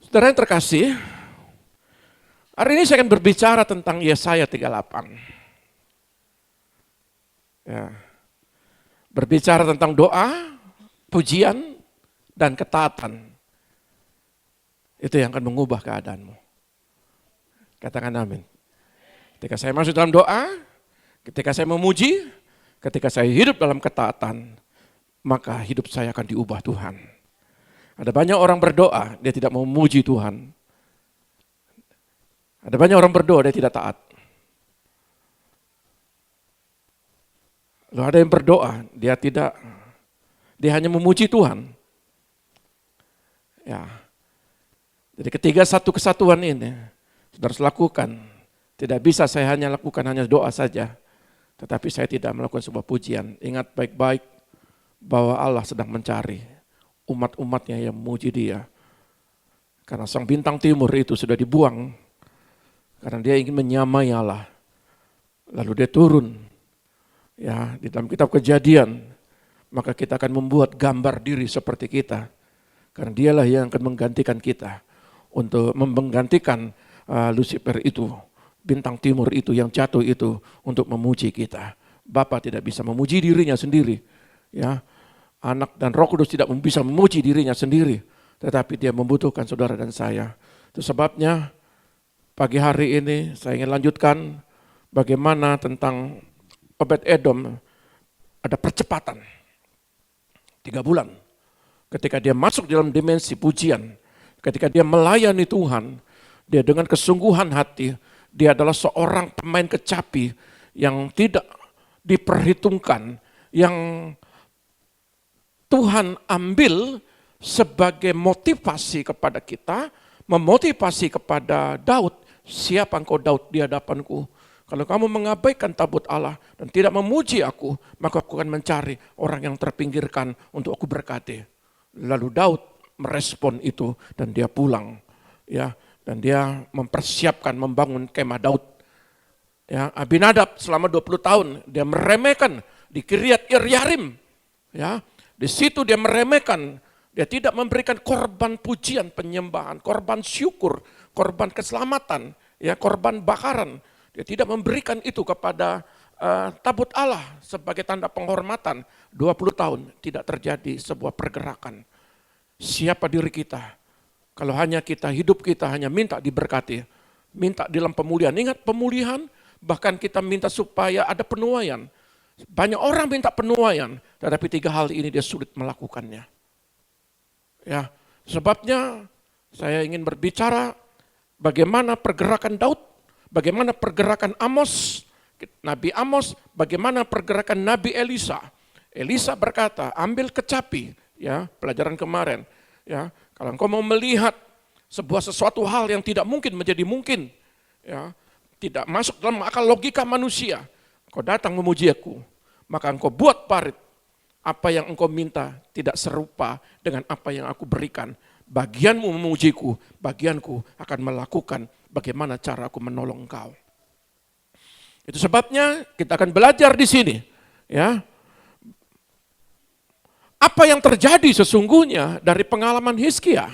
Saudara yang terkasih, hari ini saya akan berbicara tentang Yesaya 38. Ya. Berbicara tentang doa, pujian, dan ketaatan. Itu yang akan mengubah keadaanmu. Katakan amin. Ketika saya masuk dalam doa, ketika saya memuji, ketika saya hidup dalam ketaatan, maka hidup saya akan diubah Tuhan. Ada banyak orang berdoa, dia tidak mau memuji Tuhan. Ada banyak orang berdoa, dia tidak taat. Lalu ada yang berdoa, dia hanya memuji Tuhan. Ya. Jadi ketiga satu kesatuan ini, saudara harus lakukan. Tidak bisa saya hanya lakukan hanya doa saja, tetapi saya tidak melakukan sebuah pujian. Ingat baik-baik bahwa Allah sedang mencari umat-umatnya yang memuji Dia. Karena sang bintang timur itu sudah dibuang, karena dia ingin menyamai Allah. Lalu dia turun. Ya, di dalam kitab Kejadian, maka kita akan membuat gambar diri seperti kita. Karena dialah yang akan menggantikan kita untuk menggantikan Lucifer itu, bintang timur itu yang jatuh itu untuk memuji kita. Bapa tidak bisa memuji dirinya sendiri, ya. Anak dan Roh Kudus tidak bisa memuji dirinya sendiri, tetapi dia membutuhkan saudara dan saya. Itu sebabnya pagi hari ini saya ingin lanjutkan bagaimana tentang Obed-Edom ada percepatan 3 bulan. Ketika dia masuk dalam dimensi pujian, ketika dia melayani Tuhan, dia dengan kesungguhan hati, dia adalah seorang pemain kecapi yang tidak diperhitungkan, yang Tuhan ambil sebagai motivasi kepada kita, memotivasi kepada Daud. Siapa engkau Daud di hadapanku? Kalau kamu mengabaikan tabut Allah dan tidak memuji aku, maka aku akan mencari orang yang terpinggirkan untuk aku berkati. Lalu Daud merespon itu dan dia pulang, ya, dan dia mempersiapkan membangun kemah Daud. Ya, Abinadab selama 20 tahun dia meremehkan di Kiryat Yearim, ya, di situ dia meremehkan, dia tidak memberikan korban pujian penyembahan, korban syukur, korban keselamatan, ya, korban bakaran. Dia tidak memberikan itu kepada tabut Allah sebagai tanda penghormatan. 20 tahun tidak terjadi sebuah pergerakan. Siapa diri kita? Kalau hanya kita, hidup kita hanya minta diberkati. Minta dalam pemulihan. Ingat pemulihan, bahkan kita minta supaya ada penuaian. Banyak orang minta penuaian, tetapi 3 hal ini dia sulit melakukannya. Ya, sebabnya saya ingin berbicara bagaimana pergerakan Daud, bagaimana pergerakan Amos, Nabi Amos, bagaimana pergerakan Nabi Elisa. Elisa berkata, ambil kecapi, ya, pelajaran kemarin, ya, kalau engkau mau melihat sebuah sesuatu hal yang tidak mungkin menjadi mungkin, ya, tidak masuk dalam akal logika manusia, engkau datang memuji aku, maka engkau buat parit. Apa yang engkau minta tidak serupa dengan apa yang aku berikan. Bagianmu memujiku, bagianku akan melakukan bagaimana cara aku menolong engkau. Itu sebabnya kita akan belajar di sini, ya. Apa yang terjadi sesungguhnya dari pengalaman Hizkia,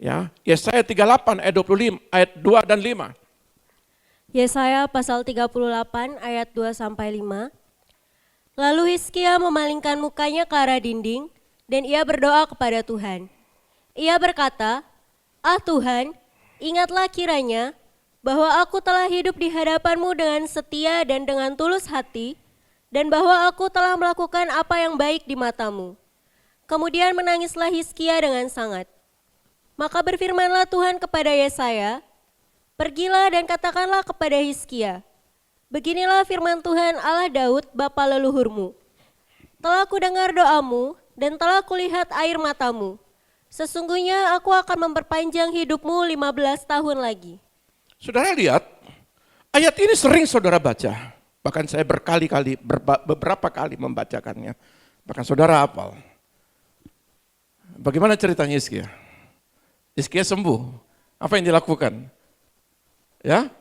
ya. Yesaya 38 ayat 25, ayat 2 dan 5. Yesaya pasal 38 ayat 2 sampai 5. Lalu Hizkia memalingkan mukanya ke arah dinding dan ia berdoa kepada Tuhan. Ia berkata, "Ah Tuhan, ingatlah kiranya bahwa aku telah hidup di hadapan-Mu dengan setia dan dengan tulus hati, dan bahwa aku telah melakukan apa yang baik di mata-Mu." Kemudian menangislah Hizkia dengan sangat. Maka berfirmanlah Tuhan kepada Yesaya, "Pergilah dan katakanlah kepada Hizkia, beginilah firman Tuhan Allah Daud bapa leluhurmu. Telah kudengar doamu dan telah kulihat air matamu. Sesungguhnya aku akan memperpanjang hidupmu 15 tahun lagi." Saudara lihat, ayat ini sering saudara baca. Bahkan saya beberapa kali membacakannya. Bahkan saudara hafal. Bagaimana ceritanya Hizkia? Hizkia sembuh. Apa yang dilakukan? Ya?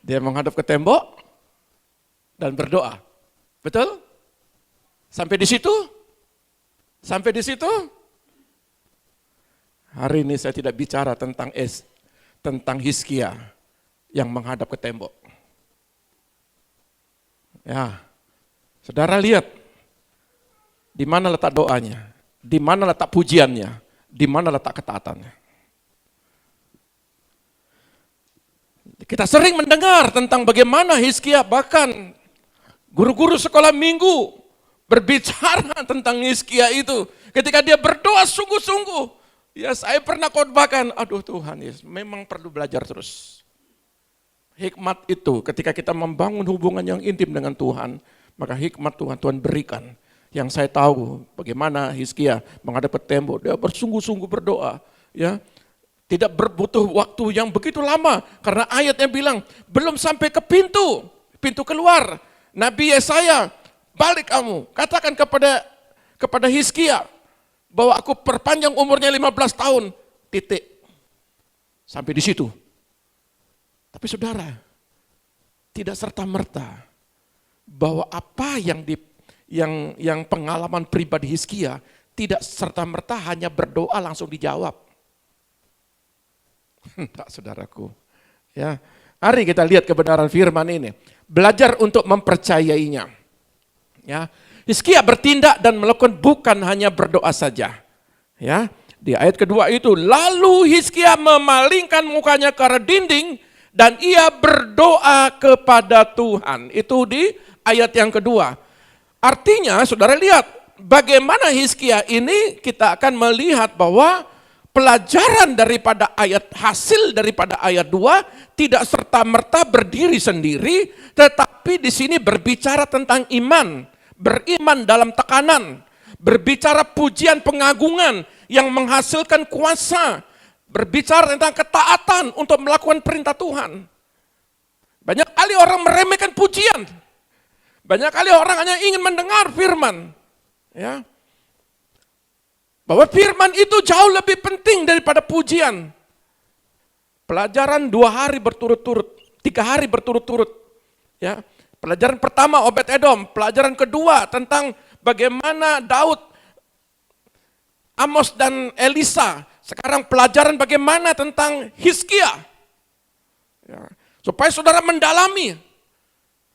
Dia menghadap ke tembok dan berdoa. Betul? Sampai di situ? Sampai di situ? Hari ini saya tidak bicara tentang Hizkia yang menghadap ke tembok. Ya, saudara lihat di mana letak doanya, di mana letak pujiannya, di mana letak ketaatannya. Kita sering mendengar tentang bagaimana Hizkia, bahkan guru-guru sekolah minggu berbicara tentang Hizkia itu. Ketika dia berdoa sungguh-sungguh, ya saya pernah khotbahkan, aduh Tuhan, ya, memang perlu belajar terus. Hikmat itu ketika kita membangun hubungan yang intim dengan Tuhan, maka hikmat Tuhan berikan. Yang saya tahu bagaimana Hizkia menghadap ke tembok, dia bersungguh-sungguh berdoa, ya. Tidak berbutuh waktu yang begitu lama, karena ayatnya bilang belum sampai ke pintu keluar. Nabi Yesaya, balik kamu, katakan kepada Hizkia bahwa aku perpanjang umurnya 15 tahun, titik. Sampai di situ. Tapi saudara, tidak serta-merta bahwa apa yang pengalaman pribadi Hizkia tidak serta-merta hanya berdoa langsung dijawab. Tak, saudaraku. Ya, mari kita lihat kebenaran firman ini. Belajar untuk mempercayainya. Ya, Hizkia bertindak dan melakukan bukan hanya berdoa saja. Ya, di ayat kedua itu, lalu Hizkia memalingkan mukanya ke arah dinding dan ia berdoa kepada Tuhan. Itu di ayat yang kedua. Artinya, saudara lihat bagaimana Hizkia ini kita akan melihat bahwa pelajaran daripada hasil daripada ayat 2 tidak serta-merta berdiri sendiri, tetapi di sini berbicara tentang iman, beriman dalam tekanan, berbicara pujian pengagungan yang menghasilkan kuasa, berbicara tentang ketaatan untuk melakukan perintah Tuhan. Banyak kali orang meremehkan pujian, banyak kali orang hanya ingin mendengar firman, ya. Bahwa firman itu jauh lebih penting daripada pujian. Pelajaran 2 hari berturut-turut, 3 hari berturut-turut. Ya, pelajaran pertama Obed-Edom, pelajaran kedua tentang bagaimana Daud, Amos dan Elisa. Sekarang pelajaran bagaimana tentang Hizkia. Ya, supaya saudara mendalami.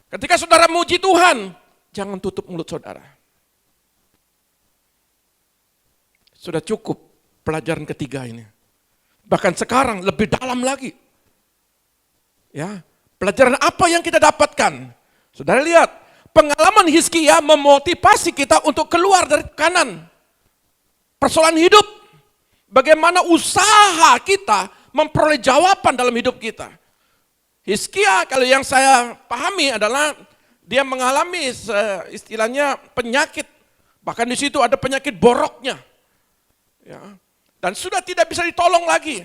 Ketika saudara muji Tuhan, jangan tutup mulut saudara. Sudah cukup pelajaran ketiga ini. Bahkan sekarang lebih dalam lagi. Ya, pelajaran apa yang kita dapatkan? Saudara lihat, pengalaman Hizkia memotivasi kita untuk keluar dari kanan. Persoalan hidup. Bagaimana usaha kita memperoleh jawaban dalam hidup kita. Hizkia, kalau yang saya pahami adalah dia mengalami istilahnya penyakit. Bahkan di situ ada penyakit boroknya. Ya, dan sudah tidak bisa ditolong lagi,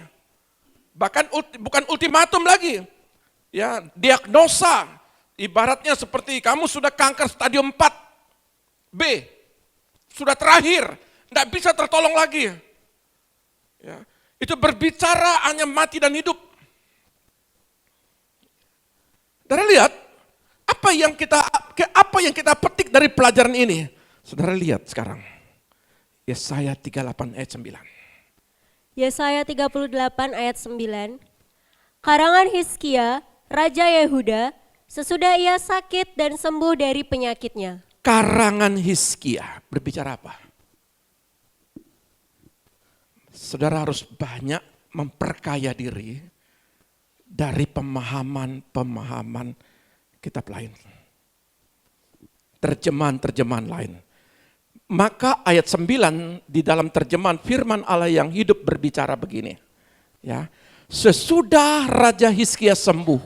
bahkan bukan ultimatum lagi, ya, diagnosa ibaratnya seperti kamu sudah kanker stadium 4B, sudah terakhir, tidak bisa tertolong lagi. Ya, itu berbicara hanya mati dan hidup. Saudara lihat apa yang kita petik dari pelajaran ini. Saudara lihat sekarang. Yesaya 38 ayat 9. Yesaya 38 ayat 9. Karangan Hizkia, Raja Yehuda, sesudah ia sakit dan sembuh dari penyakitnya. Karangan Hizkia berbicara apa? Saudara harus banyak memperkaya diri dari pemahaman kitab lain. Terjemahan lain. Maka ayat 9 di dalam terjemahan firman Allah yang hidup berbicara begini. Ya, sesudah Raja Hizkia sembuh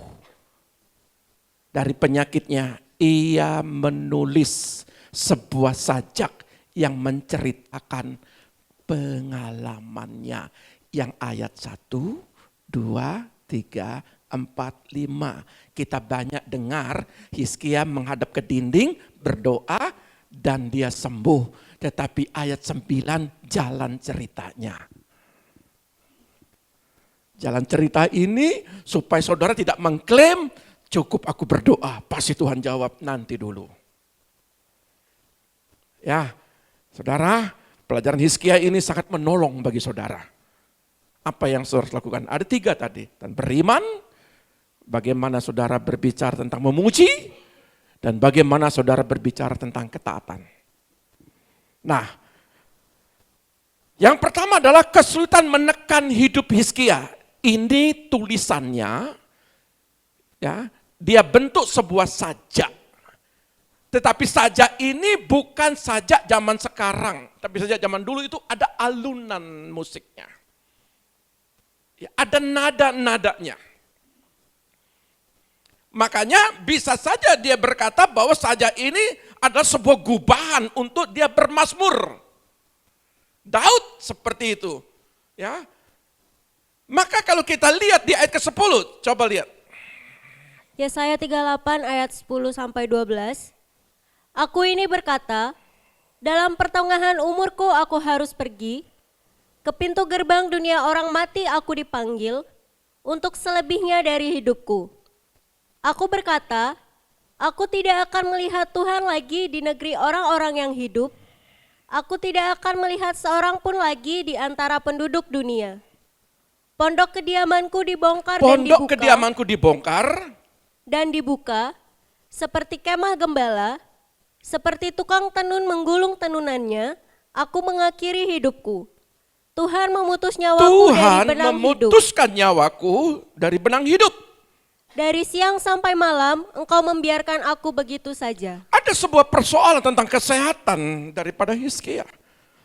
dari penyakitnya, ia menulis sebuah sajak yang menceritakan pengalamannya. Yang ayat 1, 2, 3, 4, 5. Kita banyak dengar Hizkia menghadap ke dinding, berdoa, dan dia sembuh. Tetapi ayat 9 jalan ceritanya. Jalan cerita ini supaya saudara tidak mengklaim, cukup aku berdoa, pasti Tuhan jawab, nanti dulu. Ya, saudara, pelajaran Hizkia ini sangat menolong bagi saudara. Apa yang saudara harus lakukan? Ada 3 tadi. Dan beriman, bagaimana saudara berbicara tentang memuji, dan bagaimana saudara berbicara tentang ketaatan. Nah, yang pertama adalah kesulitan menekan hidup Hizkia. Ini tulisannya, ya, dia bentuk sebuah sajak. Tetapi sajak ini bukan sajak zaman sekarang, tapi sajak zaman dulu itu ada alunan musiknya. Ya, ada nada-nadanya. Makanya bisa saja dia berkata bahwa sajak ini adalah sebuah gubahan untuk dia bermazmur. Daud seperti itu. Ya. Maka kalau kita lihat di ayat ke-10, coba lihat. Yesaya 38 ayat 10 sampai 12. Aku ini berkata, dalam pertengahan umurku aku harus pergi, ke pintu gerbang dunia orang mati aku dipanggil, untuk selebihnya dari hidupku. Aku berkata, aku tidak akan melihat Tuhan lagi di negeri orang-orang yang hidup, aku tidak akan melihat seorang pun lagi di antara penduduk dunia. Pondok kediamanku dibongkar Pondok kediamanku dibongkar dan dibuka, seperti kemah gembala, seperti tukang tenun menggulung tenunannya, aku mengakhiri hidupku. Tuhan memutus nyawaku dari benang hidup. memutuskan nyawaku dari benang hidup. Dari siang sampai malam, engkau membiarkan aku begitu saja. Ada sebuah persoalan tentang kesehatan daripada Hizkia.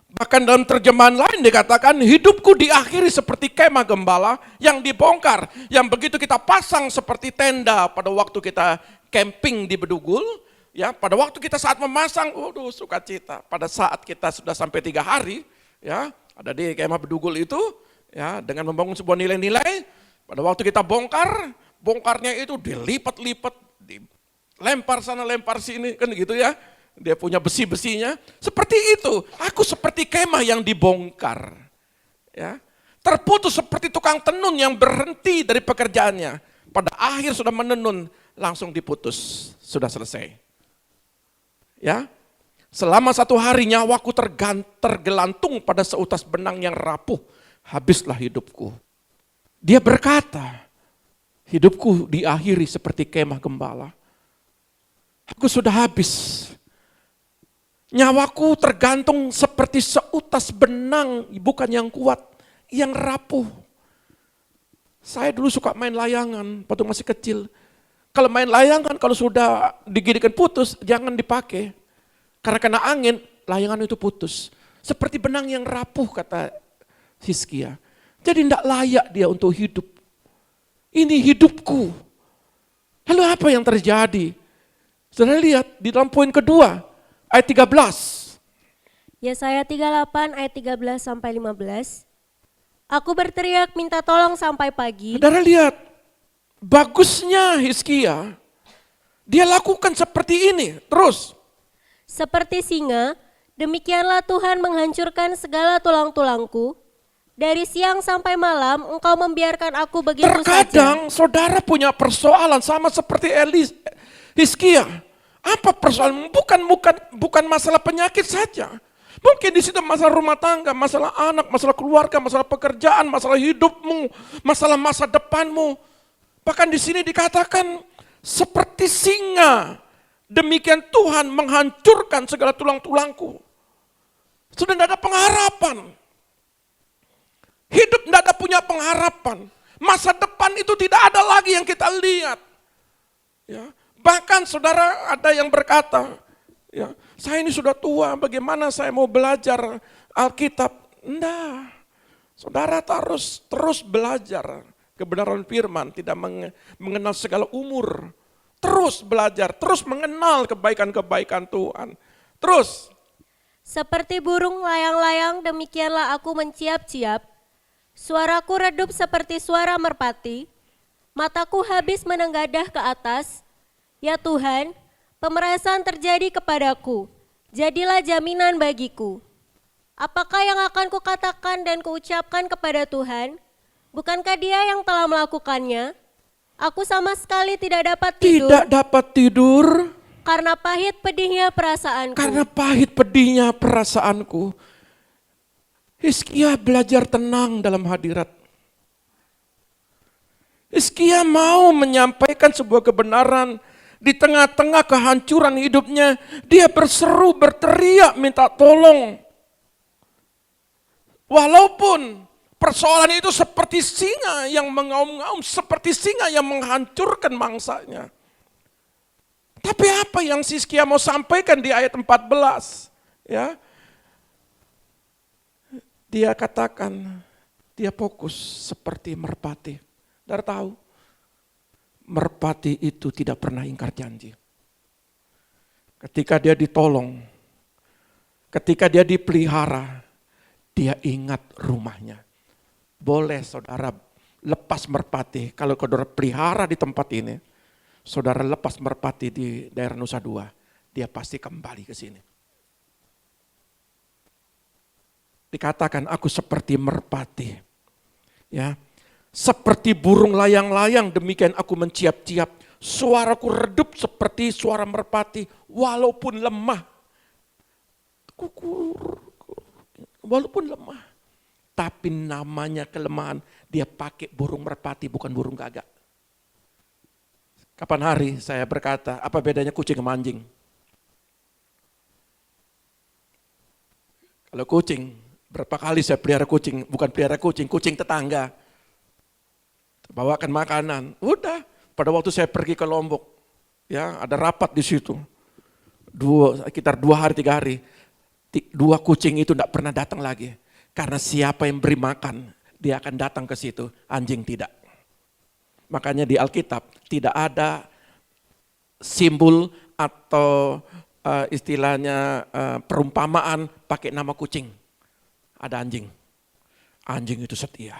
Bahkan dalam terjemahan lain dikatakan, hidupku diakhiri seperti kemah gembala yang dibongkar. Yang begitu kita pasang seperti tenda pada waktu kita camping di Bedugul. Ya, pada waktu kita saat memasang, waduh sukacita. Pada saat kita sudah sampai 3 hari, ya, ada di kemah Bedugul itu, ya, dengan membangun sebuah nilai-nilai. Pada waktu kita bongkarnya itu dilipat-lipat, dilempar sana, lempar sini, kan gitu ya. Dia punya besi-besinya. Seperti itu, aku seperti kemah yang dibongkar. Ya, terputus seperti tukang tenun yang berhenti dari pekerjaannya. Pada akhir sudah menenun, langsung diputus, sudah selesai. Ya, selama 1 hari nyawaku tergelantung pada seutas benang yang rapuh, habislah hidupku. Dia berkata, hidupku diakhiri seperti kemah gembala. Aku sudah habis. Nyawaku tergantung seperti seutas benang, bukan yang kuat, yang rapuh. Saya dulu suka main layangan waktu masih kecil. Kalau main layangan, kalau sudah digigitkan putus, jangan dipakai. Karena kena angin, layangan itu putus. Seperti benang yang rapuh, kata Hizkia. Jadi tidak layak dia untuk hidup. Ini hidupku. Lalu apa yang terjadi? Saudara lihat di dalam poin kedua, ayat 13. Yesaya 38 ayat 13 sampai 15. Aku berteriak minta tolong sampai pagi. Saudara lihat, bagusnya Hizkia, dia lakukan seperti ini, terus. Seperti singa, demikianlah Tuhan menghancurkan segala tulang-tulangku. Dari siang sampai malam engkau membiarkan aku begitu saja. Terkadang saudara punya persoalan sama seperti Hizkia. Apa persoalan? Bukan masalah penyakit saja. Mungkin di situ masalah rumah tangga, masalah anak, masalah keluarga, masalah pekerjaan, masalah hidupmu, masalah masa depanmu. Bahkan di sini dikatakan seperti singa, demikian Tuhan menghancurkan segala tulang-tulangku. Sudah tidak ada pengharapan. Hidup tidak ada punya pengharapan. Masa depan itu tidak ada lagi yang kita lihat. Ya. Bahkan saudara ada yang berkata, ya, saya ini sudah tua, bagaimana saya mau belajar Alkitab? Enggak, saudara harus terus belajar kebenaran firman, tidak mengenal segala umur. Terus belajar, terus mengenal kebaikan-kebaikan Tuhan. Terus. Seperti burung layang-layang demikianlah aku menciap-ciap. Suaraku redup seperti suara merpati. Mataku habis menenggadah ke atas. Ya Tuhan, pemerasan terjadi kepadaku. Jadilah jaminan bagiku. Apakah yang akan kukatakan dan kuucapkan kepada Tuhan? Bukankah Dia yang telah melakukannya? Aku sama sekali tidak dapat tidur. Tidak dapat tidur. Karena pahit pedihnya perasaanku. Karena pahit pedihnya perasaanku. Hizkia belajar tenang dalam hadirat Hizkia mau menyampaikan sebuah kebenaran. Di tengah-tengah kehancuran hidupnya, dia berseru, berteriak, minta tolong. Walaupun persoalan itu seperti singa yang mengaum-ngaum, seperti singa yang menghancurkan mangsanya. Tapi apa yang Hizkia mau sampaikan di ayat 14? Ya, dia katakan, dia fokus seperti merpati. Saudara tahu, merpati itu tidak pernah ingkar janji. Ketika dia ditolong, ketika dia dipelihara, dia ingat rumahnya. Boleh saudara lepas merpati, kalau saudara pelihara di tempat ini, saudara lepas merpati di daerah Nusa Dua, dia pasti kembali ke sini. Dikatakan aku seperti merpati. Ya, seperti burung layang-layang demikian aku menciap-ciap. Suaraku redup seperti suara merpati walaupun lemah. Walaupun lemah. Tapi namanya kelemahan, dia pakai burung merpati bukan burung gagak. Kapan hari saya berkata, apa bedanya kucing sama anjing? Kalau kucing, berapa kali saya pelihara kucing, bukan pelihara kucing, kucing tetangga. Bawakan makanan, udah. Pada waktu saya pergi ke Lombok, ya ada rapat di situ. Sekitar 2 hari 3 hari, 2 kucing itu tidak pernah datang lagi. Karena siapa yang beri makan, dia akan datang ke situ, anjing tidak. Makanya di Alkitab tidak ada simbol atau istilahnya perumpamaan pakai nama kucing. Ada anjing. Anjing itu setia.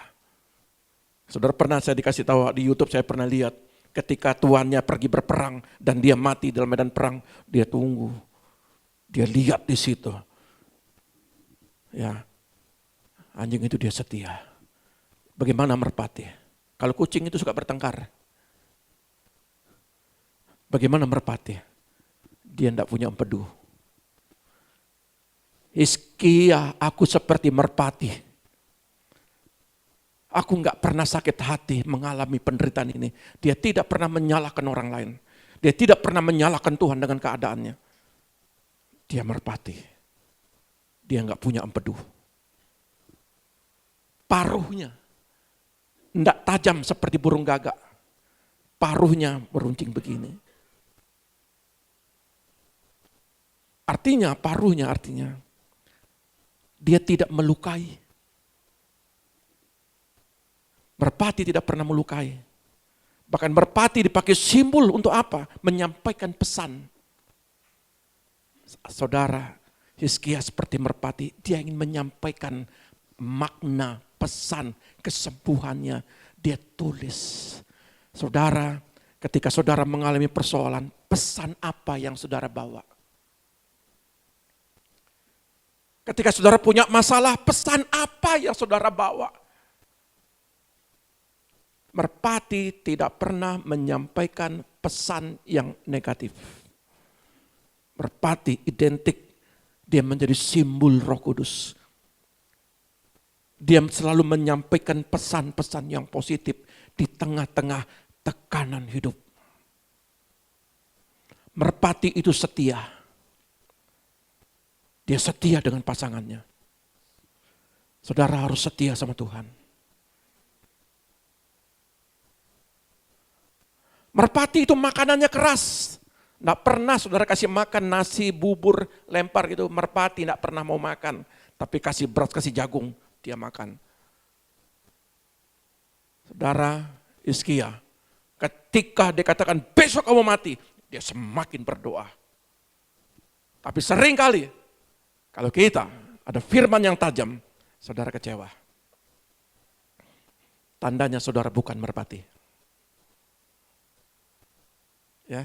Saudara pernah saya dikasih tahu di YouTube, saya pernah lihat ketika tuannya pergi berperang dan dia mati dalam medan perang, dia tunggu. Dia lihat di situ. Ya. Anjing itu dia setia. Bagaimana merpati? Kalau kucing itu suka bertengkar. Bagaimana merpati? Dia tidak punya empedu. Hizkia, aku seperti merpati. Aku enggak pernah sakit hati mengalami penderitaan ini. Dia tidak pernah menyalahkan orang lain. Dia tidak pernah menyalahkan Tuhan dengan keadaannya. Dia merpati. Dia enggak punya empedu. Paruhnya enggak tajam seperti burung gagak. Paruhnya meruncing begini. Paruhnya artinya dia tidak melukai. Merpati tidak pernah melukai. Bahkan merpati dipakai simbol untuk apa? Menyampaikan pesan. Saudara, Hizkia seperti merpati, dia ingin menyampaikan makna, pesan, kesembuhannya. Dia tulis. Saudara, ketika saudara mengalami persoalan, pesan apa yang saudara bawa? Ketika saudara punya masalah, pesan apa yang saudara bawa? Merpati tidak pernah menyampaikan pesan yang negatif. Merpati identik, dia menjadi simbol Roh Kudus. Dia selalu menyampaikan pesan-pesan yang positif di tengah-tengah tekanan hidup. Merpati itu setia. Dia setia dengan pasangannya. Saudara harus setia sama Tuhan. Merpati itu makanannya keras. Tidak pernah saudara kasih makan nasi, bubur, lempar gitu. Merpati tidak pernah mau makan. Tapi kasih beras, kasih jagung, dia makan. Saudara Hizkia, ketika dia katakan besok kamu mati, dia semakin berdoa. Tapi sering kali, kalau kita ada firman yang tajam, saudara kecewa. Tandanya saudara bukan merpati. Ya,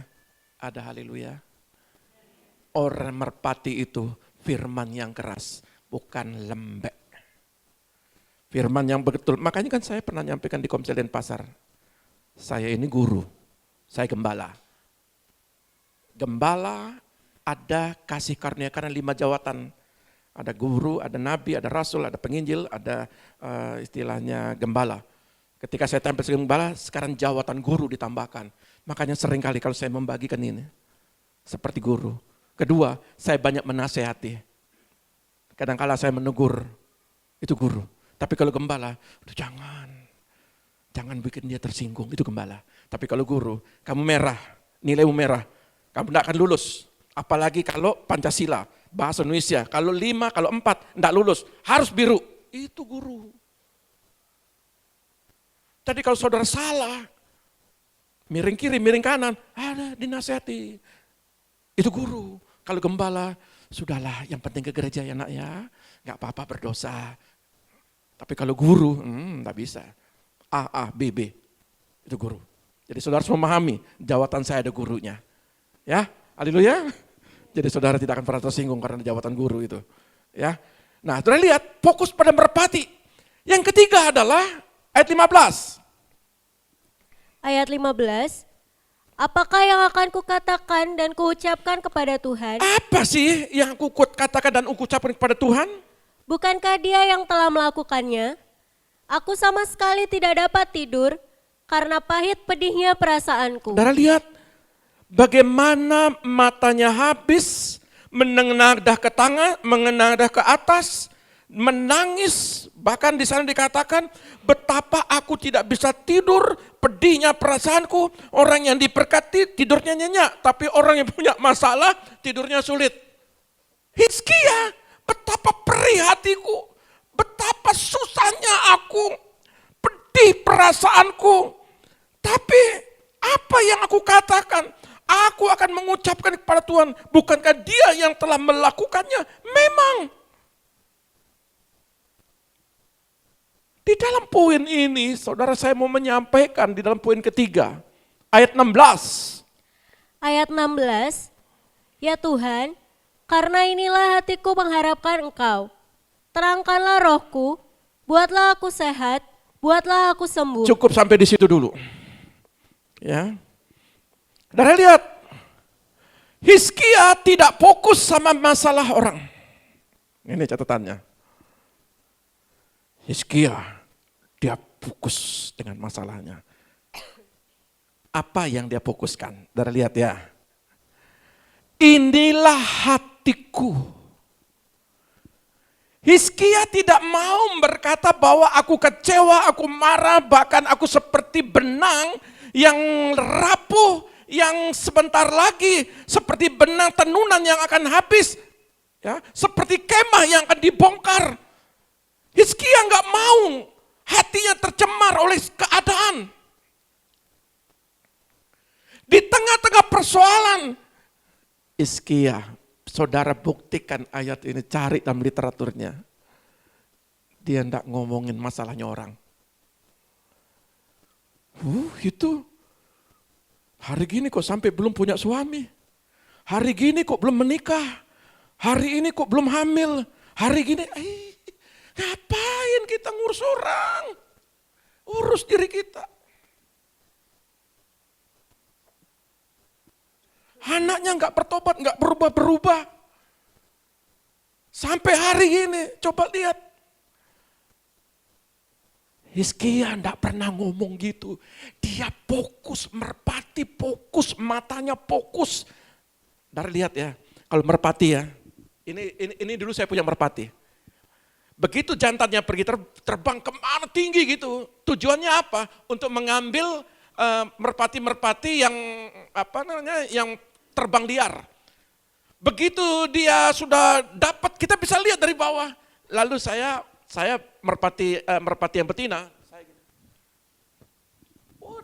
ada haleluya. Orang merpati itu firman yang keras, bukan lembek. Firman yang betul. Makanya kan saya pernah nyampaikan di Komsel Denpasar. Saya ini guru, saya gembala. Gembala ada kasih karunia karena 5 jawatan. Ada guru, ada nabi, ada rasul, ada penginjil, ada istilahnya gembala. Ketika saya tampil sebagai gembala, sekarang jawatan guru ditambahkan. Makanya sering kali kalau saya membagikan ini, seperti guru. Kedua, saya banyak menasehati. Kadang-kala saya menegur, itu guru. Tapi kalau gembala, jangan bikin dia tersinggung, itu gembala. Tapi kalau guru, kamu merah, nilaimu merah, kamu tidak akan lulus. Apalagi kalau Pancasila, bahasa Indonesia, kalau 5, kalau 4, tidak lulus, harus biru. Itu guru. Jadi kalau saudara salah, miring kiri, miring kanan, ada dinasihati. Itu guru. Kalau gembala, sudahlah yang penting ke gereja ya nak ya, nggak apa-apa berdosa. Tapi kalau guru, nggak bisa. A, B, itu guru. Jadi saudara harus memahami, jawatan saya ada gurunya. Ya, haleluya. Jadi saudara tidak akan pernah tersinggung karena jawatan guru itu. Ya. Nah, saudara lihat, fokus pada merpati. Yang ketiga adalah ayat 15. Ayat 15, apakah yang akan kukatakan dan kuucapkan kepada Tuhan? Apa sih yang aku katakan dan aku ucapkan kepada Tuhan? Bukankah Dia yang telah melakukannya? Aku sama sekali tidak dapat tidur karena pahit pedihnya perasaanku. Saudara lihat, bagaimana matanya habis, menengadah ke tangan, mengenadah ke atas, menangis. Bahkan di sana dikatakan, betapa aku tidak bisa tidur, pedihnya perasaanku. Orang yang diberkati tidurnya nyenyak, tapi orang yang punya masalah tidurnya sulit. Hizkia, betapa perih hatiku, betapa susahnya aku, pedih perasaanku. Tapi apa yang aku katakan? Aku akan mengucapkan kepada Tuhan, bukankah Dia yang telah melakukannya? Memang. Di dalam poin ini, saudara saya mau menyampaikan di dalam poin ketiga, ayat 16. Ayat 16, ya Tuhan, karena inilah hatiku mengharapkan Engkau. Terangkanlah rohku, buatlah aku sehat, buatlah aku sembuh. Cukup sampai di situ dulu. Ya. Saudara lihat, Hizkia tidak fokus sama masalah orang. Ini catatannya. Hizkia, dia fokus dengan masalahnya. Apa yang dia fokuskan? Saudara lihat ya. Inilah hatiku. Hizkia tidak mau berkata bahwa aku kecewa, aku marah, bahkan aku seperti benang yang rapuh, yang sebentar lagi seperti benang tenunan yang akan habis, ya, seperti kemah yang akan dibongkar. Hizkia nggak mau hatinya tercemar oleh keadaan. Di tengah-tengah persoalan, Hizkia, saudara buktikan ayat ini, cari dalam literaturnya. Dia enggak ngomongin masalahnya orang. Itu hari gini kok sampai belum punya suami. Hari gini kok belum menikah. Hari ini kok belum hamil. Hari gini, ngapain kita ngurus orang? Urus diri kita. Anaknya enggak bertobat, enggak berubah-berubah. Sampai hari ini, coba lihat. Hizkia enggak pernah ngomong gitu. Dia fokus, merpati fokus, matanya fokus. Dari lihat ya, kalau merpati ya, ini dulu saya punya merpati. Begitu jantannya pergi terbang kemana tinggi gitu. Tujuannya apa? Untuk mengambil merpati-merpati yang yang terbang liar. Begitu dia sudah dapat, kita bisa lihat dari bawah. Lalu saya merpati yang betina.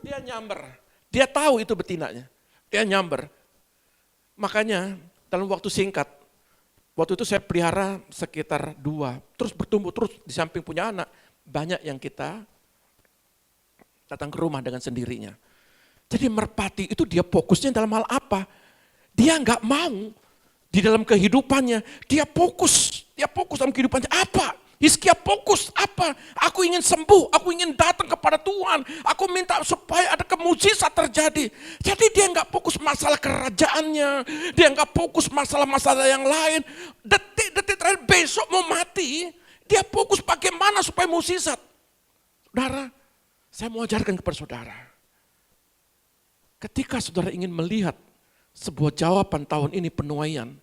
Dia nyamber. Dia tahu itu betinanya. Dia nyamber. Makanya dalam waktu singkat, waktu itu saya pelihara sekitar 2, terus bertumbuh terus di samping punya anak. Banyak yang kita datang ke rumah dengan sendirinya. Jadi merpati itu dia fokusnya dalam hal apa? Dia nggak mau di dalam kehidupannya, dia fokus dalam kehidupannya apa? Hizkia fokus apa? Aku ingin sembuh, aku ingin datang kepada Tuhan, aku minta supaya ada kemujizat terjadi. Jadi dia nggak fokus masalah kerajaannya, dia nggak fokus masalah-masalah yang lain. Detik-detik terakhir besok mau mati, dia fokus bagaimana supaya mujizat. Saudara, Saya mau ajarkan kepada saudara. Ketika saudara ingin melihat sebuah jawaban tahun ini penuaian,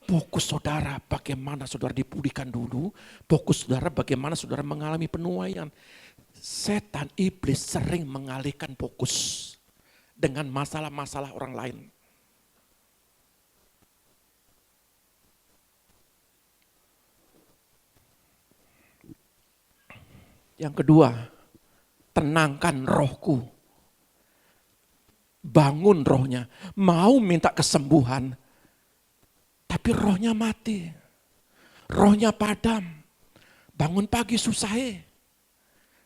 fokus saudara bagaimana saudara dipulihkan dulu, fokus saudara bagaimana saudara mengalami penuaian. Setan, iblis sering mengalihkan fokus dengan masalah-masalah orang lain. Yang kedua, tenangkan rohku. Bangun rohnya, mau minta kesembuhan, tapi rohnya mati. Rohnya padam. Bangun pagi susah.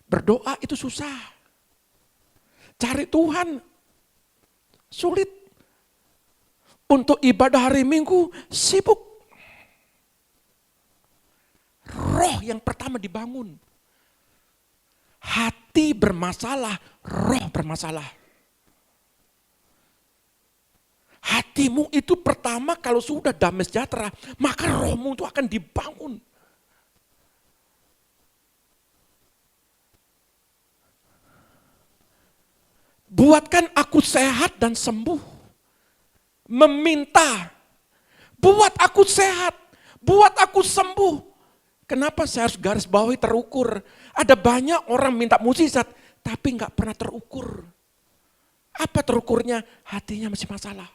Berdoa itu susah. Cari Tuhan sulit. Untuk ibadah hari Minggu sibuk. Roh yang pertama dibangun. Hati bermasalah, roh bermasalah. Hatimu itu pertama kalau sudah damai sejahtera, maka rohmu itu akan dibangun. Buatkan aku sehat dan sembuh. Meminta, buat aku sehat, buat aku sembuh. Kenapa saya harus garis bawahi terukur? Ada banyak orang minta mukjizat, tapi nggak pernah terukur. Apa terukurnya? Hatinya masih masalah.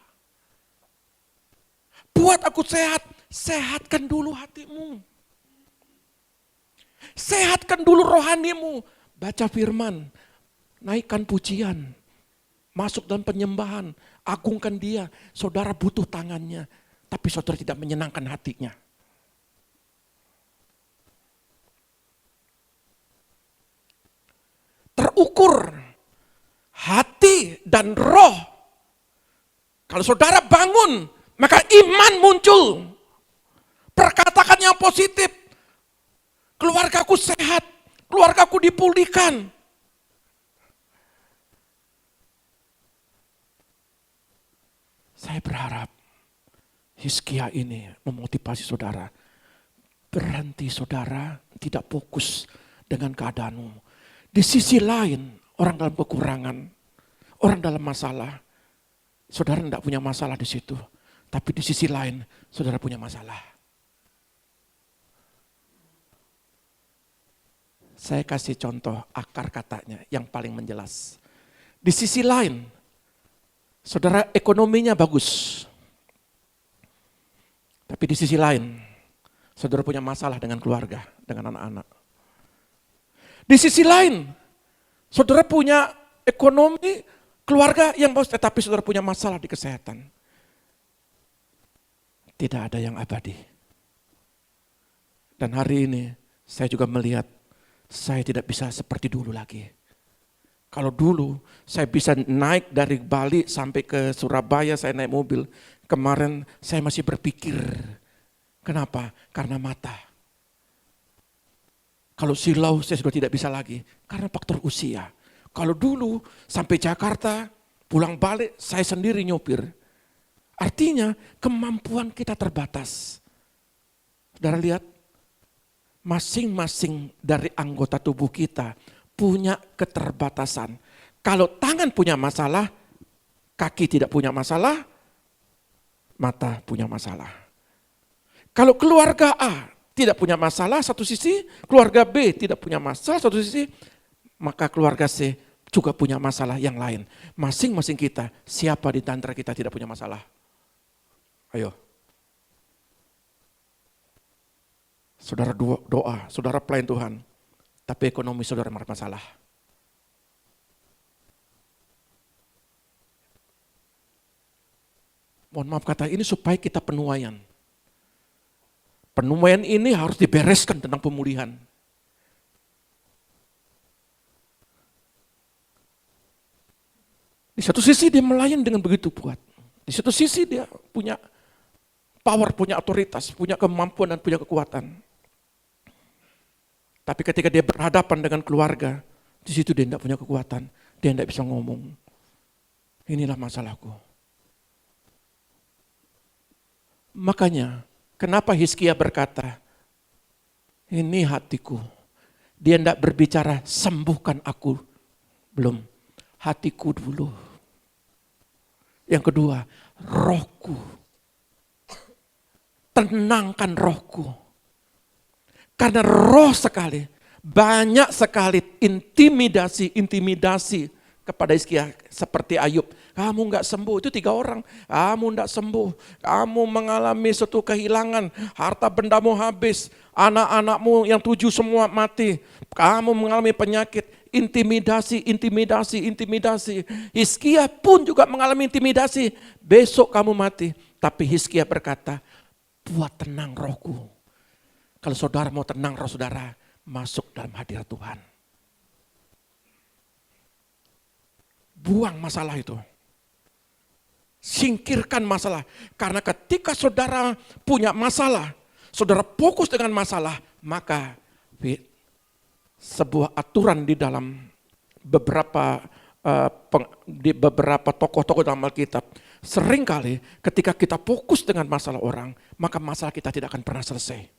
Buat aku sehat, sehatkan dulu hatimu. Sehatkan dulu rohanimu. Baca firman, naikkan pujian, masuk dalam penyembahan, agungkan dia. Saudara butuh tangannya, tapi saudara tidak menyenangkan hatinya. Terukur hati dan roh. Kalau saudara bangun, maka iman muncul. Perkatakan yang positif. Keluargaku sehat, keluargaku dipulihkan. Saya berharap Hizkia ini memotivasi saudara. Berhenti saudara tidak fokus dengan keadaanmu. Di sisi lain, orang dalam kekurangan, orang dalam masalah. Saudara tidak punya masalah di situ. Tapi di sisi lain, saudara punya masalah. Saya kasih contoh akar katanya yang paling menjelas. Di sisi lain, saudara ekonominya bagus. Tapi di sisi lain, saudara punya masalah dengan keluarga, dengan anak-anak. Di sisi lain, saudara punya ekonomi, keluarga yang bagus, tetapi saudara punya masalah di kesehatan. Tidak ada yang abadi. Dan hari ini saya juga melihat saya tidak bisa seperti dulu lagi. Kalau dulu saya bisa naik dari Bali sampai ke Surabaya, saya naik mobil. Kemarin saya masih berpikir. Kenapa? Karena mata. Kalau silau saya sudah tidak bisa lagi. Karena faktor usia. Kalau dulu sampai Jakarta, pulang balik saya sendiri nyopir. Artinya kemampuan kita terbatas. Saudara lihat, masing-masing dari anggota tubuh kita punya keterbatasan. Kalau tangan punya masalah, kaki tidak punya masalah, mata punya masalah. Kalau keluarga A tidak punya masalah satu sisi, keluarga B tidak punya masalah satu sisi, maka keluarga C juga punya masalah yang lain. Masing-masing kita, siapa di antara kita tidak punya masalah? Ayo. Saudara doa, saudara pelayan Tuhan, tapi ekonomi saudara bermasalah. Mohon maaf kata ini supaya kita penuaian. Penuaian ini harus dibereskan tentang pemulihan. Di satu sisi dia melayani dengan begitu kuat. Di satu sisi dia punya power, punya otoritas, punya kemampuan dan punya kekuatan. Tapi ketika dia berhadapan dengan keluarga, di situ dia tidak punya kekuatan, dia tidak bisa ngomong. Inilah masalahku. Makanya, kenapa Hizkia berkata, ini hatiku. Dia tidak berbicara sembuhkan aku Belum. Hatiku dulu. Yang kedua, rohku. Tenangkan rohku. Karena roh sekali, banyak sekali intimidasi kepada Hizkia seperti Ayub. Kamu enggak sembuh, itu 3 orang. Kamu enggak sembuh, kamu mengalami suatu kehilangan, harta bendamu habis, anak-anakmu yang 7 semua mati. Kamu mengalami penyakit, intimidasi. Hizkia pun juga mengalami intimidasi, besok kamu mati. Tapi Hizkia berkata, buat tenang rohku. Kalau saudara mau tenang roh saudara, masuk dalam hadirat Tuhan. Buang masalah itu. Singkirkan masalah. Karena ketika saudara punya masalah, saudara fokus dengan masalah, maka sebuah aturan di dalam beberapa tokoh-tokoh dalam Alkitab, seringkali ketika kita fokus dengan masalah orang, maka masalah kita tidak akan pernah selesai.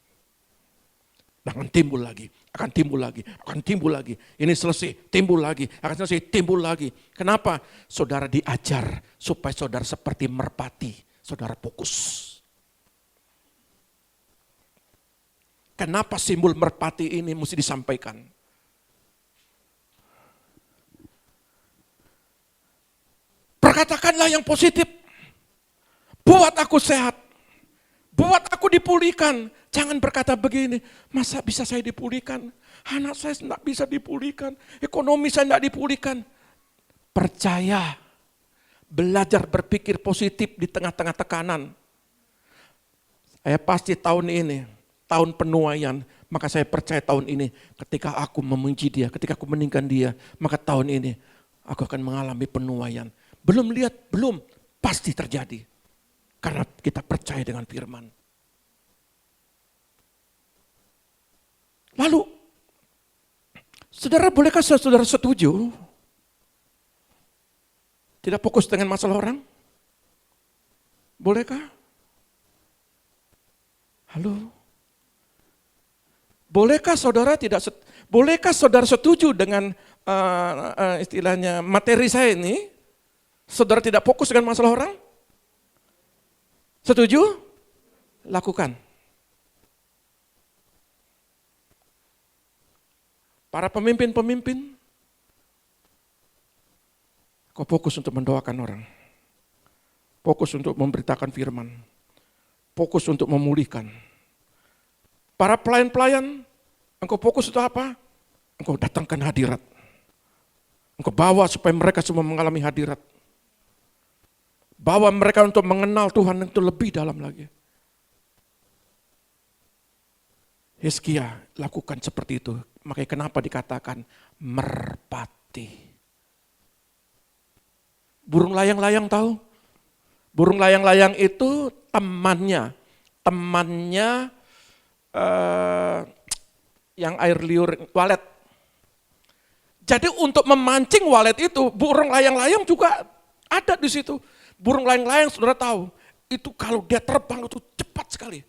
Akan timbul lagi. Ini selesai, timbul lagi. Akan selesai, timbul lagi. Kenapa? Saudara diajar supaya saudara seperti merpati. Saudara fokus. Kenapa simbol merpati ini mesti disampaikan? Perkatakanlah yang positif. Buat aku sehat. Buat aku dipulihkan. Jangan berkata begini, masa bisa saya dipulihkan? Anak saya tidak bisa dipulihkan. Ekonomi saya tidak dipulihkan. Percaya. Belajar berpikir positif di tengah-tengah tekanan. Saya pasti tahun ini, tahun penuaian. Maka saya percaya tahun ini ketika aku memuji dia, ketika aku meninggikan dia. Maka tahun ini aku akan mengalami penuaian. Belum lihat, belum. Pasti terjadi. Karena kita percaya dengan firman. Lalu, saudara bolehkah saudara setuju? Tidak fokus dengan masalah orang? Bolehkah? Halo? Bolehkah saudara setuju dengan istilahnya materi saya ini? Saudara tidak fokus dengan masalah orang? Setuju? Lakukan. Para pemimpin, kau fokus untuk mendoakan orang. Fokus untuk memberitakan firman. Fokus untuk memulihkan. Para pelayan-pelayan, engkau fokus untuk apa? Engkau datangkan hadirat. Engkau bawa supaya mereka semua mengalami hadirat. Bawa mereka untuk mengenal Tuhan itu lebih dalam lagi. Hizkia lakukan seperti itu. Makanya kenapa dikatakan merpati. Burung layang-layang tahu? Burung layang-layang itu temannya yang air liur walet. Jadi untuk memancing walet itu, burung layang-layang juga ada di situ. Burung layang-layang saudara tahu, itu kalau dia terbang itu cepat sekali.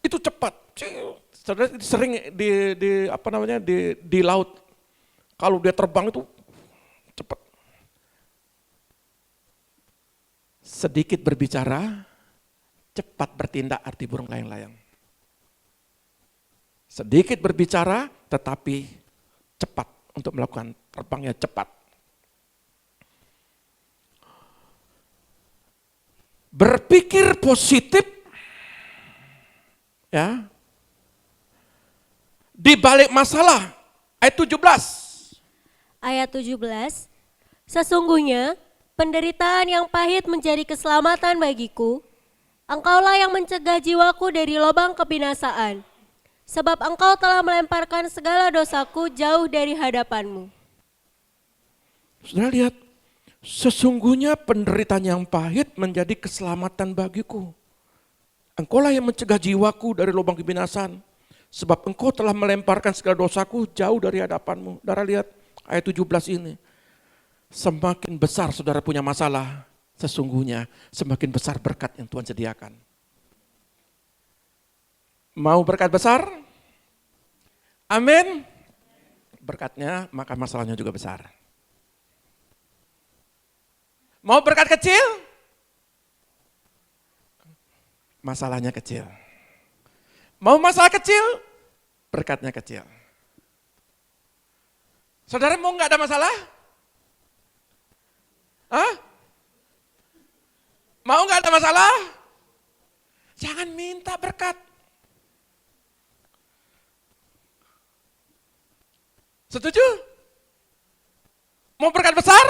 Itu cepat. Saudara sering di laut. Kalau dia terbang itu cepat. Sedikit berbicara, cepat bertindak arti burung layang-layang. Sedikit berbicara tetapi cepat untuk melakukan terbangnya cepat. Berpikir positif ya. Di balik masalah ayat 17. Ayat 17. Sesungguhnya penderitaan yang pahit menjadi keselamatan bagiku. Engkaulah yang mencegah jiwaku dari lubang kebinasaan. Sebab engkau telah melemparkan segala dosaku jauh dari hadapanmu. Saudara lihat, sesungguhnya penderitaan yang pahit menjadi keselamatan bagiku. Engkaulah yang mencegah jiwaku dari lubang kebinasaan. Sebab engkau telah melemparkan segala dosaku jauh dari hadapanmu. Saudara lihat ayat 17 ini. Semakin besar saudara punya masalah, sesungguhnya semakin besar berkat yang Tuhan sediakan. Mau berkat besar? Amin. berkatnya, maka masalahnya juga besar. Mau berkat kecil? Masalahnya kecil. Mau masalah kecil? Berkatnya kecil. Saudara mau nggak ada masalah? Hah? Mau nggak ada masalah? Jangan minta berkat. Setuju? Mau berkat besar?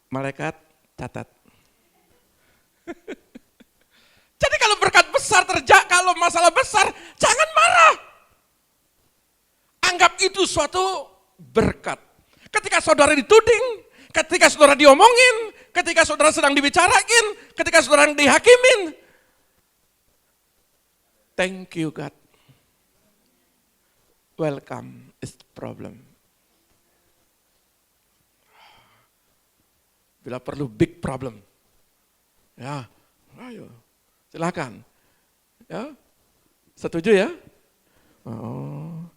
Malaikat catat. Jadi kalau berkat besar terjadi, kalau masalah besar, jangan marah. Anggap itu suatu berkat. Ketika saudara dituding, ketika saudara diomongin, ketika saudara sedang dibicarain, ketika saudara dihakimin. Thank you God. Welcome is the problem. Bila perlu big problem. Ya, ayo. Silakan. Ya. Setuju ya? Oh.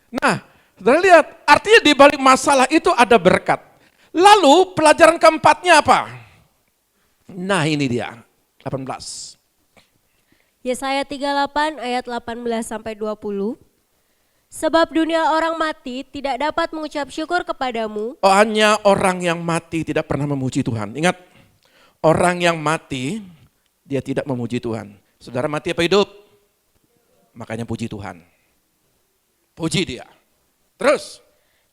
Nah, saudara lihat, artinya di balik masalah itu ada berkat. Lalu pelajaran keempatnya apa? Nah, ini dia, 18. Yesaya 38 ayat 18 sampai 20. Sebab dunia orang mati tidak dapat mengucap syukur kepadamu. Oh, hanya orang yang mati tidak pernah memuji Tuhan. Ingat, orang yang mati dia tidak memuji Tuhan. Saudara mati apa hidup? Makanya puji Tuhan. Puji dia. Terus.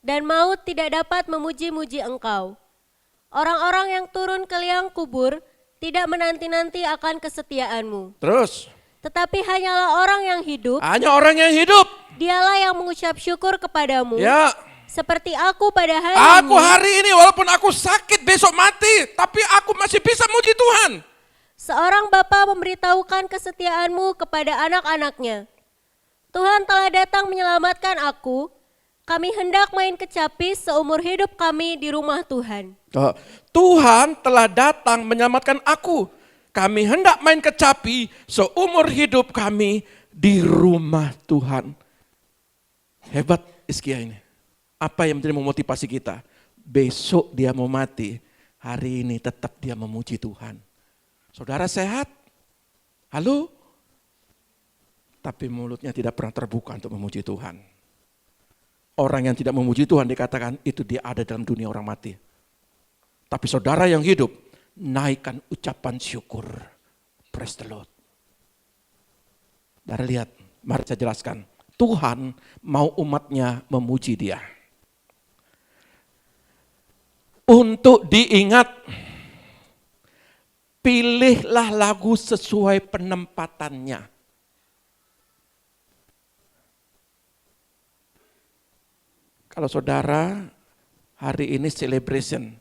Dan maut tidak dapat memuji-muji engkau. Orang-orang yang turun ke liang kubur tidak menanti-nanti akan kesetiaanmu. Terus. Tetapi hanyalah orang yang hidup. Hanya orang yang hidup. Dialah yang mengucap syukur kepadamu. Ya. Seperti aku pada hari Aku hari ini walaupun aku sakit besok mati, tapi aku masih bisa muji Tuhan. Seorang bapa memberitahukan kesetiaanmu kepada anak-anaknya. Tuhan telah datang menyelamatkan aku. Kami hendak main kecapi seumur hidup kami di rumah Tuhan. Tuhan telah datang menyelamatkan aku. Kami hendak main kecapi seumur hidup kami di rumah Tuhan. Hebat Hizkia ini. Apa yang menjadi memotivasi kita? Besok dia mau mati, hari ini tetap dia memuji Tuhan. Saudara sehat? Halo? Tapi mulutnya tidak pernah terbuka untuk memuji Tuhan. Orang yang tidak memuji Tuhan dikatakan itu dia ada dalam dunia orang mati. Tapi saudara yang hidup, naikkan ucapan syukur. Praise the Lord. Saudara lihat, mari saya jelaskan. Tuhan mau umatnya memuji dia. Untuk diingat, pilihlah lagu sesuai penempatannya. Kalau saudara hari ini celebration,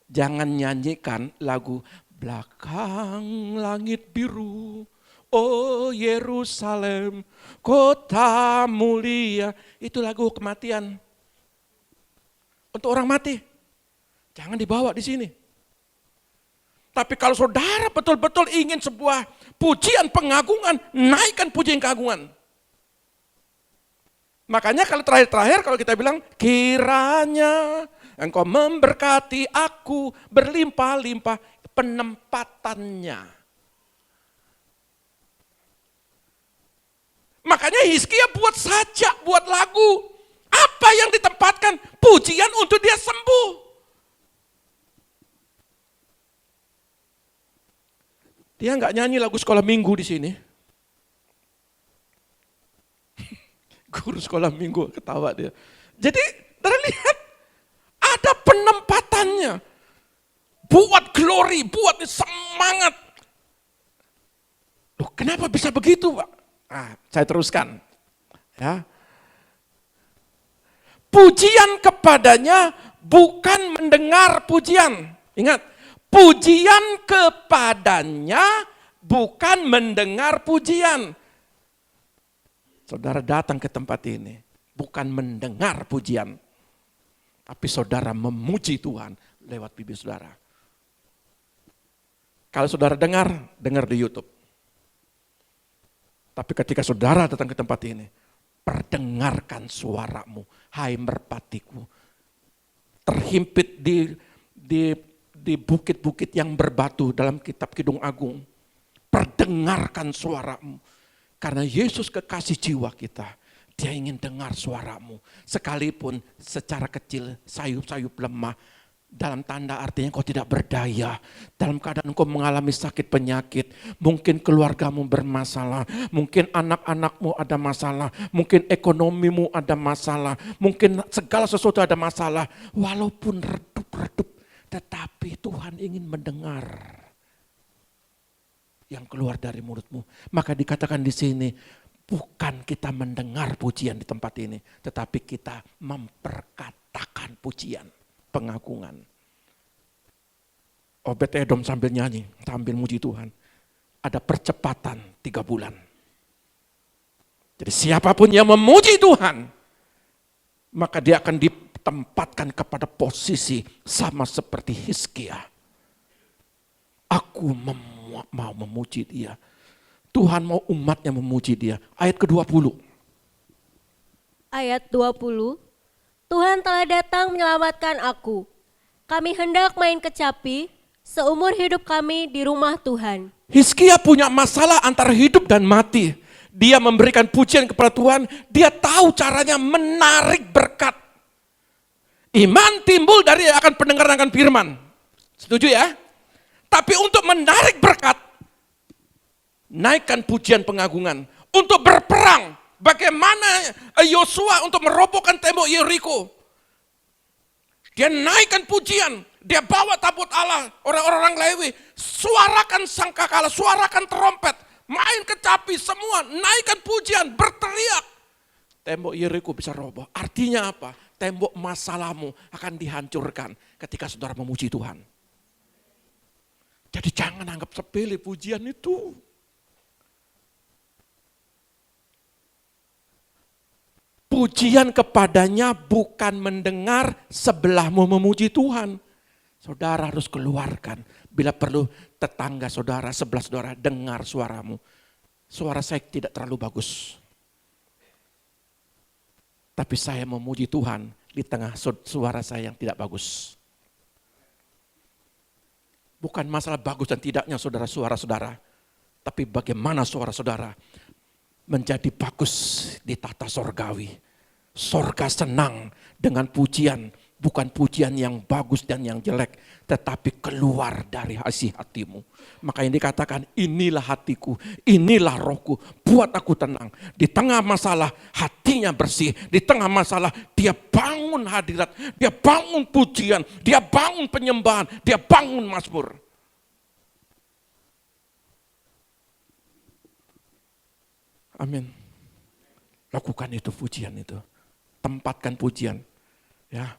jangan nyanyikan lagu Belakang Langit Biru, oh Yerusalem, kota mulia. Itu lagu kematian. Untuk orang mati. Jangan dibawa di sini. Tapi kalau saudara betul-betul ingin sebuah pujian pengagungan, naikkan pujian keagungan. Makanya kalau terakhir-terakhir kalau kita bilang, kiranya engkau memberkati aku berlimpah-limpah, penempatannya. Makanya Hizkia buat sajak, buat lagu. Apa yang ditempatkan? Pujian untuk dia sembuh. Dia nggak nyanyi lagu sekolah minggu di sini. Guru sekolah minggu ketawa dia. Jadi terlihat ada penempatannya. Buat glory, buat semangat. Loh, kenapa bisa begitu, Pak? Saya teruskan. Ya. Pujian kepadanya bukan mendengar pujian. Ingat, pujian kepadanya bukan mendengar pujian. Saudara datang ke tempat ini bukan mendengar pujian, tapi saudara memuji Tuhan lewat bibir saudara. Kalau saudara dengar di YouTube. Tapi ketika saudara datang ke tempat ini, Perdengarkan suaramu, hai merpatiku. Terhimpit di bukit-bukit yang berbatu dalam kitab Kidung Agung. Perdengarkan suaramu. Karena Yesus kekasih jiwa kita. Dia ingin dengar suaramu. Sekalipun secara kecil, sayup-sayup lemah. Dalam tanda artinya kau tidak berdaya. Dalam keadaan kau mengalami sakit penyakit. Mungkin keluargamu bermasalah. Mungkin anak-anakmu ada masalah. Mungkin ekonomimu ada masalah. Mungkin segala sesuatu ada masalah. Walaupun redup-redup. Tetapi Tuhan ingin mendengar yang keluar dari mulutmu. Maka dikatakan di sini, bukan kita mendengar pujian di tempat ini, tetapi kita memperkatakan pujian, pengagungan. Obed-Edom sambil nyanyi, sambil muji Tuhan. Ada percepatan 3 bulan. Jadi siapapun yang memuji Tuhan, maka dia akan ditempatkan kepada posisi sama seperti Hizkia. Aku mau memuji dia. Tuhan mau umatnya memuji dia. Ayat ke-20. Ayat 20. Tuhan telah datang menyelamatkan aku. Kami hendak main kecapi seumur hidup kami di rumah Tuhan. Hizkia punya masalah antara hidup dan mati. Dia memberikan pujian kepada Tuhan. Dia tahu caranya menarik berkat. Iman timbul dari akan pendengaran akan firman. Setuju ya? Tapi untuk menarik berkat, naikkan pujian pengagungan. Untuk berperang, bagaimana Yosua untuk merobohkan tembok Yeriko. Dia naikkan pujian, dia bawa tabut Allah, orang-orang Lewi. Suarakan sangkakala, suarakan trompet, main kecapi semua, naikkan pujian, berteriak. Tembok Yeriko bisa roboh. Artinya apa? Tembok masalahmu akan dihancurkan ketika saudara memuji Tuhan. Jadi jangan anggap sepele pujian itu. Pujian kepadanya bukan mendengar sebelahmu memuji Tuhan. Saudara harus keluarkan. Bila perlu tetangga saudara, sebelah saudara dengar suaramu. Suara saya tidak terlalu bagus. Tapi saya memuji Tuhan di tengah suara saya yang tidak bagus. Bukan masalah bagus dan tidaknya suara saudara. Tapi bagaimana suara saudara menjadi bagus di tata sorgawi. Sorga senang dengan pujian. Bukan pujian yang bagus dan yang jelek, tetapi keluar dari isi hatimu. Maka yang dikatakan, inilah hatiku, inilah rohku, buat aku tenang. Di tengah masalah, hatinya bersih. Di tengah masalah, dia bangun hadirat, dia bangun pujian, dia bangun penyembahan, dia bangun mazmur. Amin. Lakukan itu pujian itu. Tempatkan pujian. Ya.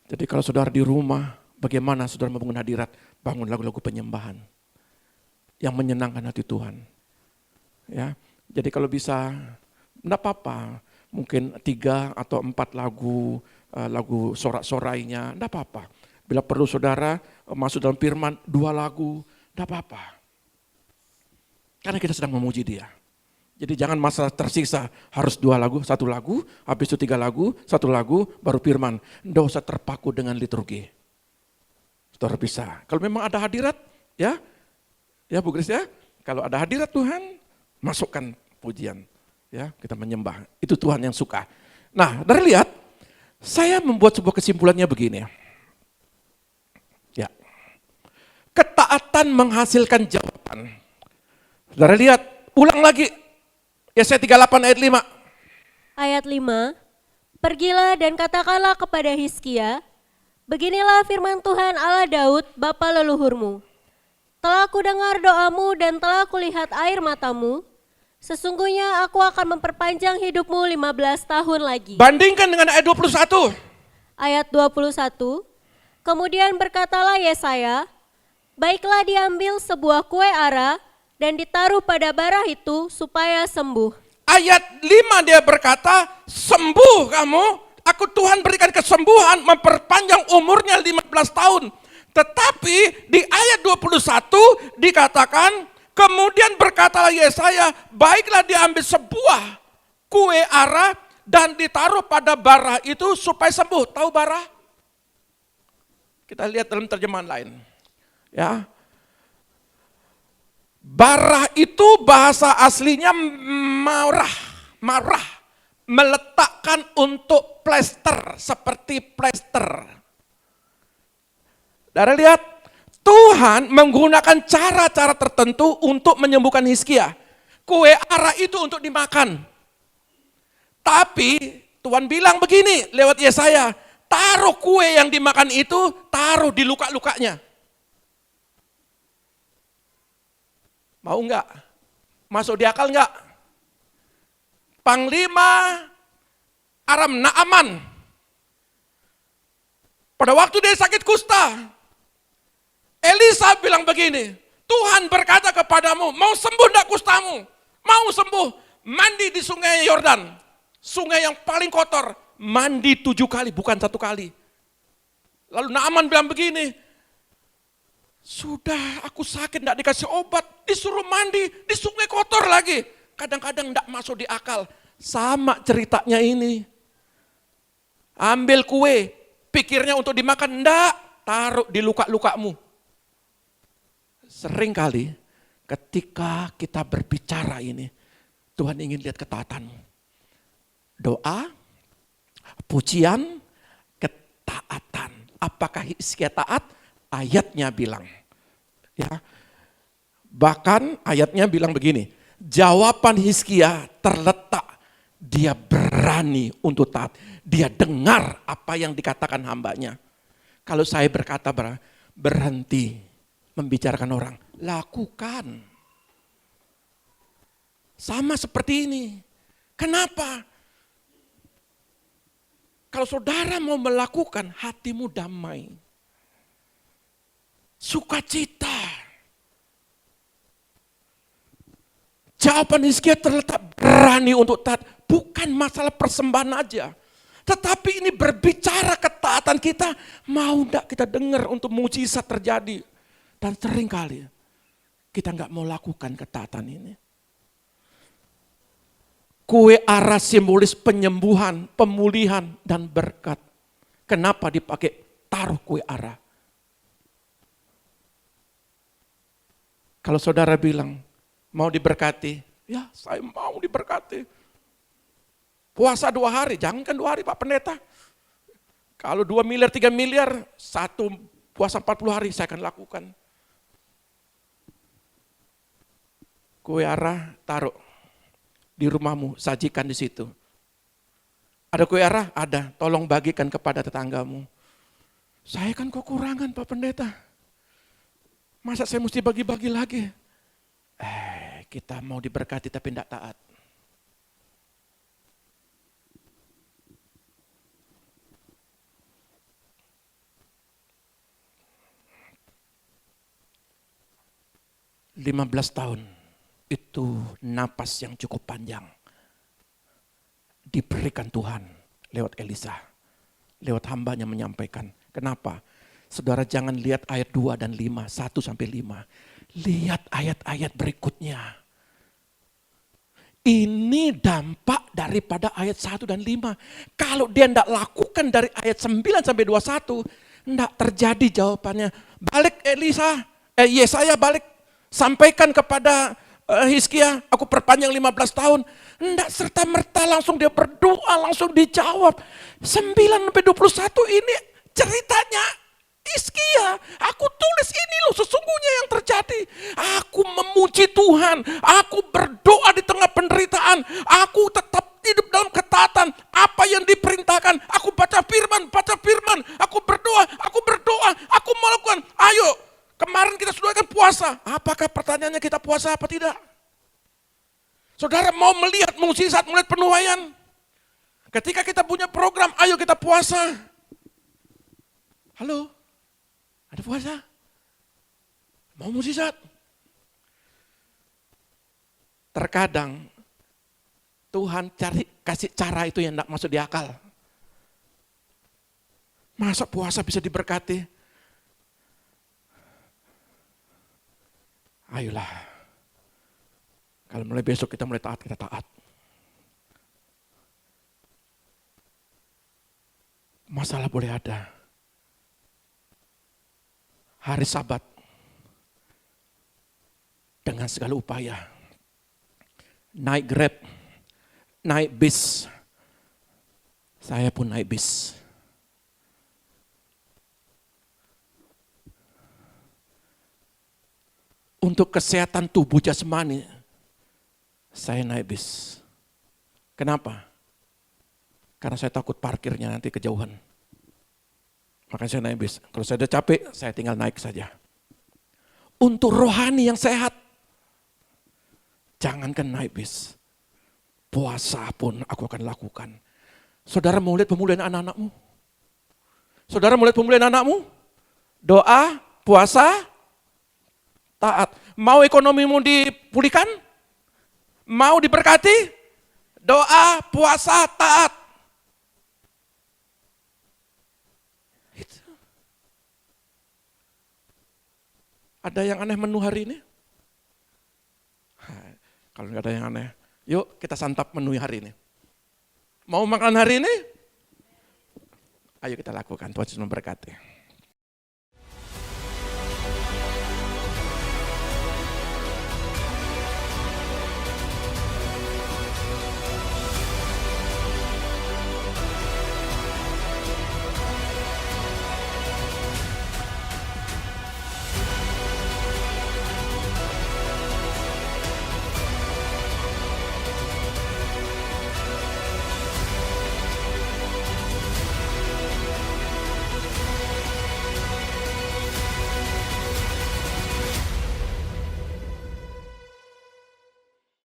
Jadi kalau saudara di rumah, bagaimana saudara membangun hadirat? Bangun lagu-lagu penyembahan yang menyenangkan hati Tuhan. Ya, jadi kalau bisa, enggak apa-apa. Mungkin 3 atau 4 lagu sorak-sorainya, enggak apa-apa. Bila perlu saudara masuk dalam firman 2 lagu, enggak apa-apa. Karena kita sedang memuji Dia. Jadi jangan masalah tersiksa, harus 2 lagu, 1 lagu, habis itu 3 lagu, 1 lagu, baru firman. Nggak usah terpaku dengan liturgi. Saudara bisa. Kalau memang ada hadirat, ya Bu Grace ya, kalau ada hadirat Tuhan, masukkan pujian. Ya, kita menyembah. Itu Tuhan yang suka. Nah, dari lihat, saya membuat sebuah kesimpulannya begini. Ya, ketaatan menghasilkan jawaban. Saudara lihat, ulang lagi. Yesaya 38 ayat 5. Ayat 5. Pergilah dan katakanlah kepada Hizkia, beginilah firman Tuhan Allah Daud, bapa leluhurmu. Telah aku dengar doamu dan telah kulihat air matamu. Sesungguhnya aku akan memperpanjang hidupmu 15 tahun lagi. Bandingkan dengan ayat 21. Ayat 21. Kemudian berkatalah Yesaya, baiklah diambil sebuah kue ara dan ditaruh pada bara itu supaya sembuh. Ayat 5 dia berkata, sembuh kamu, aku Tuhan berikan kesembuhan, memperpanjang umurnya 15 tahun. Tetapi di ayat 21 dikatakan, kemudian berkatalah Yesaya, baiklah diambil sebuah kue ara dan ditaruh pada bara itu supaya sembuh. Tahu bara? Kita lihat dalam terjemahan lain. Ya. Bara itu bahasa aslinya marah, meletakkan untuk plester, seperti plester. Saudara lihat, Tuhan menggunakan cara-cara tertentu untuk menyembuhkan Hizkia. Kue ara itu untuk dimakan. Tapi Tuhan bilang begini lewat Yesaya, taruh kue yang dimakan itu, taruh di luka-lukanya. Mau enggak? Masuk di akal enggak? Panglima Aram Naaman. Pada waktu dia sakit kusta, Elisa bilang begini, Tuhan berkata kepadamu, mau sembuh enggak kustamu? Mau sembuh, mandi di sungai Yordan. Sungai yang paling kotor, mandi 7 kali, bukan 1 kali. Lalu Naaman bilang begini, sudah aku sakit enggak dikasih obat, disuruh mandi di sungai kotor lagi. Kadang-kadang enggak masuk di akal. Sama ceritanya ini. Ambil kue, pikirnya untuk dimakan, enggak, taruh di luka-lukamu. Seringkali ketika kita berbicara ini, Tuhan ingin lihat ketaatanmu. Doa, pujian, ketaatan. Apakah Hizkia taat? Ayatnya bilang. Ya. Bahkan ayatnya bilang begini, jawaban Hizkia terletak, dia berani untuk taat. Dia dengar apa yang dikatakan hambanya. Kalau saya berkata berhenti membicarakan orang, lakukan. Sama seperti ini. Kenapa? Kalau saudara mau melakukan, hatimu damai. Sukacita. Jawaban Hizkia terletak berani untuk taat. Bukan masalah persembahan aja. Tetapi ini berbicara ketaatan kita. Mau enggak kita dengar untuk mukjizat terjadi. Dan seringkali kita enggak mau lakukan ketaatan ini. Kue ara simbolis penyembuhan, pemulihan, dan berkat. Kenapa dipakai taruh kue ara? Kalau saudara bilang, mau diberkati, ya saya mau diberkati. Puasa 2 hari, jangankan 2 hari Pak Pendeta. Kalau 2 miliar, 3 miliar, 1 puasa 40 hari saya akan lakukan. Kue ara taruh di rumahmu, sajikan di situ. Ada kue ara? Ada, tolong bagikan kepada tetanggamu. Saya kan kekurangan Pak Pendeta. Masa saya mesti bagi-bagi lagi? Kita mau diberkati tapi tidak taat. Lima 15 tahun itu napas yang cukup panjang. Diberikan Tuhan lewat Elisa. Lewat hambanya menyampaikan. Kenapa? Saudara jangan lihat ayat 2 dan 5, 1 sampai 5. Lihat ayat-ayat berikutnya. Ini dampak daripada ayat 1 dan 5. Kalau dia tidak lakukan dari ayat 9 sampai 21, tidak terjadi jawabannya. Balik Yesaya balik, sampaikan kepada Hizkia, aku perpanjang 15 tahun. Tidak serta-merta langsung dia berdoa, langsung dijawab. 9 sampai 21 ini ceritanya Hizkia, aku tulis ini loh sesungguhnya yang terjadi. Aku memuji Tuhan, aku berdoa di tengah penderitaan, aku tetap hidup dalam ketaatan. Apa yang diperintahkan, aku baca firman, aku berdoa, aku melakukan. Ayo, kemarin kita sudah kan puasa. Apakah pertanyaannya kita puasa apa tidak? Saudara mau melihat mukjizat, melihat penuaian? Ketika kita punya program, ayo kita puasa. Halo? Ada puasa? Mau mukjizat? Terkadang Tuhan kasih cara itu yang tidak masuk di akal. Masa puasa bisa diberkati? Ayolah. Kalau mulai besok kita mulai taat, kita taat. masalah boleh ada. Hari Sabat, dengan segala upaya, naik Grab, naik bis, saya pun naik bis. Untuk kesehatan tubuh jasmani, saya naik bis. Kenapa? Karena saya takut parkirnya nanti kejauhan. Makanya saya naik bis. Kalau saya udah capek, saya tinggal naik saja. Untuk rohani yang sehat, jangankan naik bis. Puasa pun aku akan lakukan. Saudara mau lihat pemulihan anak-anakmu? Saudara mau lihat pemulihan anakmu? Doa, puasa, taat. Mau ekonomimu dipulihkan? Mau diberkati? Doa, puasa, taat. Itu. Ada yang aneh menu hari ini? Kalau nggak ada yang aneh, yuk kita santap menu hari ini. Mau makan hari ini? Ayo kita lakukan, Tuhan Yesus memberkati.